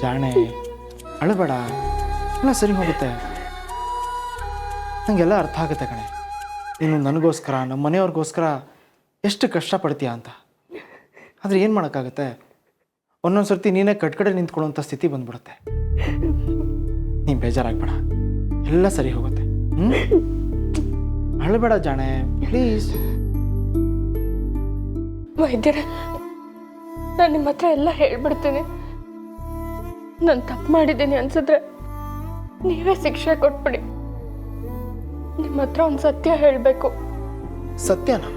ಜಾಣೆ ಅಳಬೇಡ, ಎಲ್ಲ ಸರಿ ಹೋಗುತ್ತೆ. ನನಗೆಲ್ಲ ಅರ್ಥ ಆಗುತ್ತೆ ಕಣೆ. ನೀನು ನನಗೋಸ್ಕರ ನಮ್ಮ ಮನೆಯವ್ರಿಗೋಸ್ಕರ ಎಷ್ಟು ಕಷ್ಟಪಡ್ತೀಯ ಅಂತ. ಆದರೆ ಏನು ಮಾಡೋಕ್ಕಾಗತ್ತೆ, ಒಂದೊಂದು ಸರ್ತಿ ನೀನೇ ಕಟ್ಕಡೆ ನಿಂತ್ಕೊಳ್ಳೋಂಥ ಸ್ಥಿತಿ ಬಂದ್ಬಿಡುತ್ತೆ. ನೀನು ಬೇಜಾರಾಗಬೇಡ, ಎಲ್ಲ ಸರಿ ಹೋಗುತ್ತೆ. ಅಳಬೇಡ ಜಾಣೆ, ಪ್ಲೀಸ್. ವೈದ್ಯರೇ, ನಾನು ನಿಮ್ಮ ಹತ್ರ ಎಲ್ಲ ಹೇಳ್ಬಿಡ್ತೀನಿ. ನಾನು ತಪ್ಪು ಮಾಡಿದ್ದೀನಿ ಅನ್ಸಿದ್ರೆ ನೀವೇ ಶಿಕ್ಷೆ ಕೊಟ್ಬಿಡಿ. ನಿಮ್ಮ ಹತ್ರ ಒಂದು ಸತ್ಯ ಹೇಳಬೇಕು. ಸತ್ಯನಾ?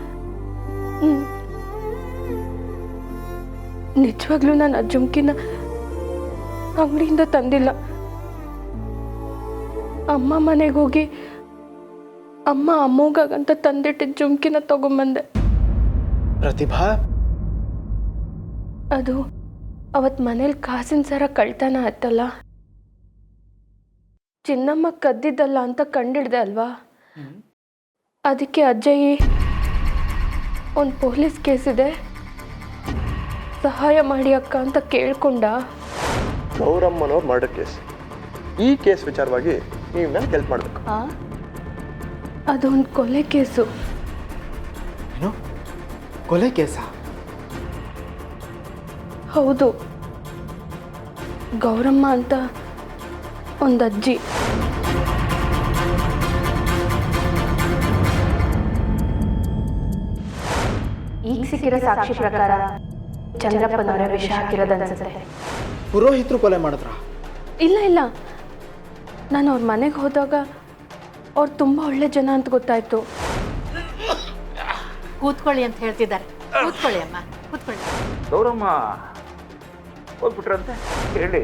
ನಿಜವಾಗ್ಲೂ ನಾನು ಆ ಜುಮ್ಕಿನ ಅಂಗಡಿಯಿಂದ ತಂದಿಲ್ಲ. ಅಮ್ಮ ಮನೆಗೆ ಹೋಗಿ ಅಮ್ಮಗಾಗಂತ ತಂದಿಟ್ಟಿದ್ದ ಜುಮ್ಕಿನ ತಗೊಂಬಂದೆ. ಪ್ರತಿಭಾ, ಅದು ಅವತ್ತು ಮನೇಲಿ ಕಾಸಿನ ಸರ ಕಳ್ತನ ಆಯ್ತಲ್ಲ, ಚಿನ್ನಮ್ಮ ಕದ್ದಿದ್ದಲ್ಲ ಅಂತ ಕಂಡಿಡ್ದೆ ಅಲ್ವಾ. ಅದಕ್ಕೆ ಅಜ್ಜಯ್ಯ ಒಂದು ಪೊಲೀಸ್ ಕೇಸ್ ಇದೆ, ಸಹಾಯ ಮಾಡಿ ಅಕ್ಕ ಅಂತ ಕೇಳ್ಕೊಂಡ. ಗೌರಮ್ಮನವ್ರ ಮರ್ಡರ್ ಕೇಸ್. ಈ ಕೇಸ್ ವಿಚಾರವಾಗಿ ನೀವು ನನಗೆ ಹೆಲ್ಪ್ ಮಾಡಬೇಕು. ಅದೊಂದು ಕೊಲೆ ಕೇಸು. ಏನು ಕೊಲೆ ಕೇಸಾ? ಹೌದು. ಗೌರಮ್ಮ ಅಂತ ಒಂದು ಅಜ್ಜಿ. ಈಗ ಸಿಕ್ಕಿರೋ ಸಾಕ್ಷಿ ಪ್ರಕಾರ ಚಂದ್ರಪ್ಪನವರೇ ವಿಷ ಹಾಕಿರೋದು ಅನ್ಸುತ್ತೆ. ಪುರೋಹಿತರು ಕೊಲೆ ಮಾಡಿದ್ರ? ಇಲ್ಲ, ನಾನು ಅವ್ರ ಮನೆಗೆ ಹೋದಾಗ ಅವ್ರು ತುಂಬ ಒಳ್ಳೆ ಜನ ಅಂತ ಗೊತ್ತಾಯ್ತು. ಕೂತ್ಕೊಳ್ಳಿ ಅಂತ ಹೇಳ್ತಿದ್ದಾರೆ. ಕೂತ್ಕೊಳ್ಳಿ ಅಮ್ಮ, ಕೂತ್ಕೊಳ್ಳಿ. ಗೌರಮ್ಮ ಹೋಗ್ಬಿಟ್ರಂತೆ ಹೇಳಿ,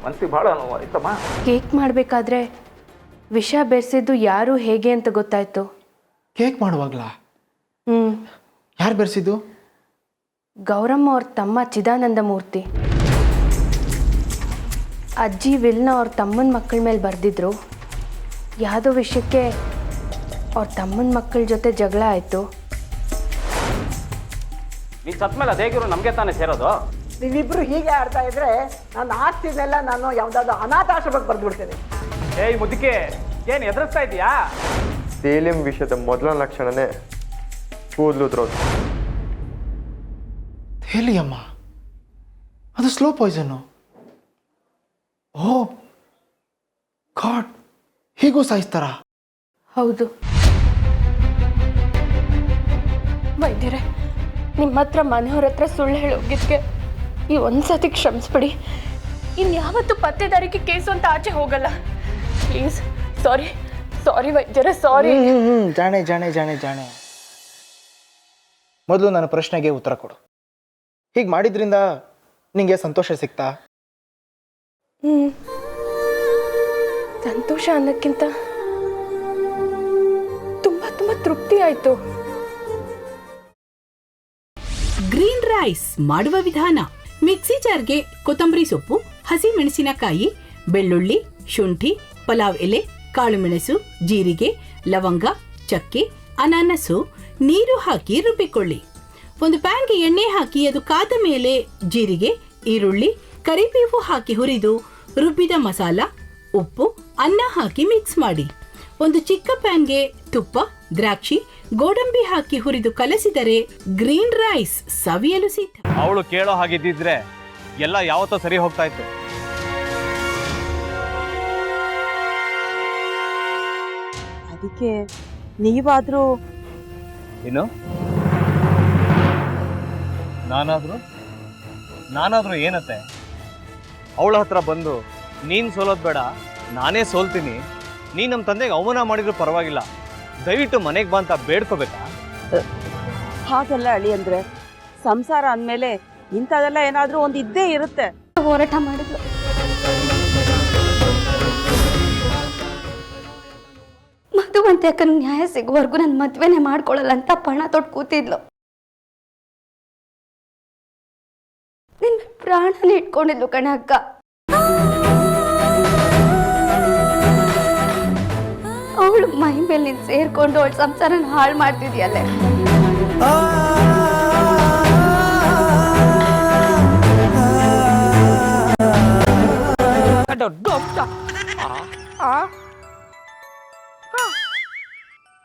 ಮನಸ್ಸಿಗೆ ಭಾಳ ನೋವಾಯ್ತಮ್ಮ. ಕೇಕ್ ಮಾಡಬೇಕಾದ್ರೆ ವಿಷ ಬೆರೆಸಿದ್ದು ಯಾರು ಹೇಗೆ ಅಂತ ಗೊತ್ತಾಯ್ತು. ಕೇಕ್ ಮಾಡುವಾಗ್ಲಾ? ಯಾರು ಬೆರೆಸಿದ್ದು? ಗೌರಮ್ಮ ಅವ್ರ ತಮ್ಮ ಚಿದಾನಂದ ಮೂರ್ತಿ. ಅಜ್ಜಿ ವಿಲ್ನ ಅವ್ರ ತಮ್ಮನ ಮಕ್ಕಳ ಮೇಲೆ ಬರೆದಿದ್ರು. ಯಾವುದೋ ವಿಷಯಕ್ಕೆ ಅವ್ರ ತಮ್ಮನ ಮಕ್ಕಳ ಜೊತೆ ಜಗಳ ಆಯಿತು. ನೀನು ಸತ್ ಮೇಲೆ ಅದೇಗಿರೋ ನಮಗೆ ತಾನೇ ಸೇರೋದು. ನೀವಿಬ್ರು ಹೀಗೆ ಆಡ್ತಾ ಇದ್ರೆ ನನ್ನ ಆಸ್ತಿನೆಲ್ಲ ನಾನು ಯಾವುದಾದ್ರು ಅನಾಥಾಶ್ರಮಕ್ಕೆ ಬರ್ದ್ಬಿಡ್ತೇನೆ. ಏಯ್ ಮುದುಕೆ, ಏನು ಎದುರಿಸ್ತಾ ಇದೀಯಾ? ಸೇಲಿಂ ವಿಷಯದ ಮೊದಲ ಲಕ್ಷಣನೇ ಕೂದಲುದ್ರೋದು. ಹೇಳಿ ಅಮ್ಮ, ಅದು ಸ್ಲೋ ಪಾಯ್ಸನ್ನು. ಓ ಗಾಡ್, ಹೀಗೂ ಸಾಯಿಸ್ತಾರಾ? ಹೌದು ವೈದ್ಯರೇ, ನಿಮ್ಮ ಹತ್ರ ಮನೆಯವ್ರ ಹತ್ರ ಸುಳ್ಳು ಹೇಳೋಗಿದ್ಕೆ ಈ ಒಂದ್ಸತಿ ಕ್ಷಮಿಸ್ಬಿಡಿ. ಇನ್ಯಾವತ್ತೂ ಪತ್ತೆದಾರಿಕೆ ಕೇಸು ಅಂತ ಆಚೆ ಹೋಗಲ್ಲ. ಪ್ಲೀಸ್. ಸಾರಿ ವೈದ್ಯರೇ, ಸಾರಿ. ಜಾಣೆ ಜಾಣೆ ಜಾಣೆ ಜಾಣೆ, ಮೊದಲು ನನ್ನ ಪ್ರಶ್ನೆಗೆ ಉತ್ತರ ಕೊಡು. ಹೀಗೆ ಮಾಡಿದ್ರಿಂದ ನಿಂಗೆ ಸಂತೋಷ ಸಿಗ್ತಾ? ಸಂತೋಷ ಅನ್ನೋಕ್ಕಿಂತ ತುಂಬಾ ತುಂಬಾ ತೃಪ್ತಿ ಆಯ್ತು. ಗ್ರೀನ್ ರೈಸ್ ಮಾಡುವ ವಿಧಾನ: ಮಿಕ್ಸಿ ಜಾರ್ಗೆ ಕೊತ್ತಂಬರಿ ಸೊಪ್ಪು, ಹಸಿ ಮೆಣಸಿನಕಾಯಿ, ಬೆಳ್ಳುಳ್ಳಿ, ಶುಂಠಿ, ಪಲಾವ್ ಎಲೆ, ಕಾಳುಮೆಣಸು, ಜೀರಿಗೆ, ಲವಂಗ, ಚಕ್ಕೆ, ಅನಾನಸು, ನೀರು ಹಾಕಿ ರುಬ್ಬಿಕೊಳ್ಳಿ. ಒಂದು ಪ್ಯಾನ್ಗೆ ಎಣ್ಣೆ ಹಾಕಿ ಅದು ಕಾದ ಮೇಲೆ ಜೀರಿಗೆ, ಈರುಳ್ಳಿ, ಕರಿಬೇವು ಹಾಕಿ ಹುರಿದು ರುಬ್ಬಿದ ಮಸಾಲ, ಉಪ್ಪು, ಅನ್ನ ಹಾಕಿ ಮಿಕ್ಸ್ ಮಾಡಿ. ಒಂದು ಚಿಕ್ಕ ಪ್ಯಾನ್ಗೆ ತುಪ್ಪ, ದ್ರಾಕ್ಷಿ, ಗೋಡಂಬಿ ಹಾಕಿ ಹುರಿದು ಕಲಸಿದರೆ ಗ್ರೀನ್ ರೈಸ್ ಸವಿಯಲು ಸಿದ್ಧ. ಅವಳು ಕೇಳೋ ಹಾಗಿದ್ದಿದ್ರೆ ಎಲ್ಲ ಯಾವತ್ತೋ ಸರಿ ಹೋಗ್ತಾ ಇತ್ತು. ಅದಕ್ಕೆ ನೀವಾದ್ರೂ ಏನು? ನಾನಾದ್ರೂ ಏನತ್ತೆ? ಅವಳ ಹತ್ರ ಬಂದು ನೀನು ಸೋಲೋದು ಬೇಡ, ನಾನೇ ಸೋಲ್ತೀನಿ, ನೀ ನಮ್ಮ ತಂದೆಗೆ ಅವಮಾನ ಮಾಡಿದ್ರು ಪರವಾಗಿಲ್ಲ, ದಯವಿಟ್ಟು ಮನೆಗೆ ಬಾ ಅಂತ ಬೇಡ್ಕೋಬೇಕಾ? ಹಾಗೆಲ್ಲ ಅಳಿ ಅಂದ್ರೆ ಸಂಸಾರ ಅಂದಮೇಲೆ ಇಂಥದೆಲ್ಲ ಏನಾದ್ರೂ ಒಂದು ಇದ್ದೇ ಇರುತ್ತೆ. ಹೋರಾಟ ಮಾಡಿದ್ಲು. ಮಧುವಂತೆ ಅಕ್ಕನ ನ್ಯಾಯ ಸಿಗುವವರೆಗೂ ನನ್ನ ಮದ್ವೆನೇ ಮಾಡ್ಕೊಳ್ಳಲ್ಲ ಅಂತ ಪಣ ತೊಟ್ಟು ಕೂತಿದ್ಲು. ನಿನ್ನ ಪ್ರಾಣನೇ ಇಟ್ಕೊಂಡಿದ್ಲು ಕಣೆ ಅಕ್ಕ. ಅವಳು ಮೈ ಮೇಲೆ ನೀನು ಸೇರ್ಕೊಂಡು ಅವಳ ಸಂಸಾರನ ಹಾಳು ಮಾಡ್ತಿದ್ಯಲ್ಲೇ.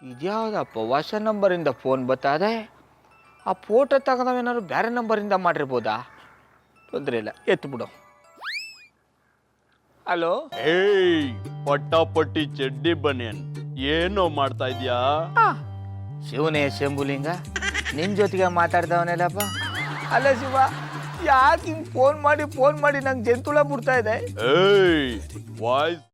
ಇದ್ಯಾವುದಪ್ಪ ಹೊಸ ನಂಬರಿಂದ ಫೋನ್ ಬತ್ತದೆ. ಆ ಫೋಟೋ ತಗೊಂಡವೇನಾದ್ರು ಬೇರೆ ನಂಬರಿಂದ ಮಾಡಿರ್ಬೋದಾ? ತೊಂದರೆ ಇಲ್ಲ, ಎತ್ಬಿಡು. ಹಲೋ, ಏಯ್ ಪಟ್ಟಾಪಟ್ಟಿ ಚಡ್ಡಿ ಬನಿಯನ್, ಏನೋ ಮಾಡ್ತಾ ಇದ್ಯಾ? ಶಿವನೇ ಶಂಭುಲಿಂಗ, ನಿನ್ನ ಜೊತೆಗೆ ಮಾತಾಡ್ದವನೆಲ್ಲಪ್ಪ. ಅಲ್ಲ ಶಿವ, ಯಾಕೆ ಹಿಂಗೆ ಫೋನ್ ಮಾಡಿ ನಂಗೆ ಜಂತುಳ ಬಿಡ್ತಾ ಇದೆ? ಏಯ್ ವಾಯ್ಸ್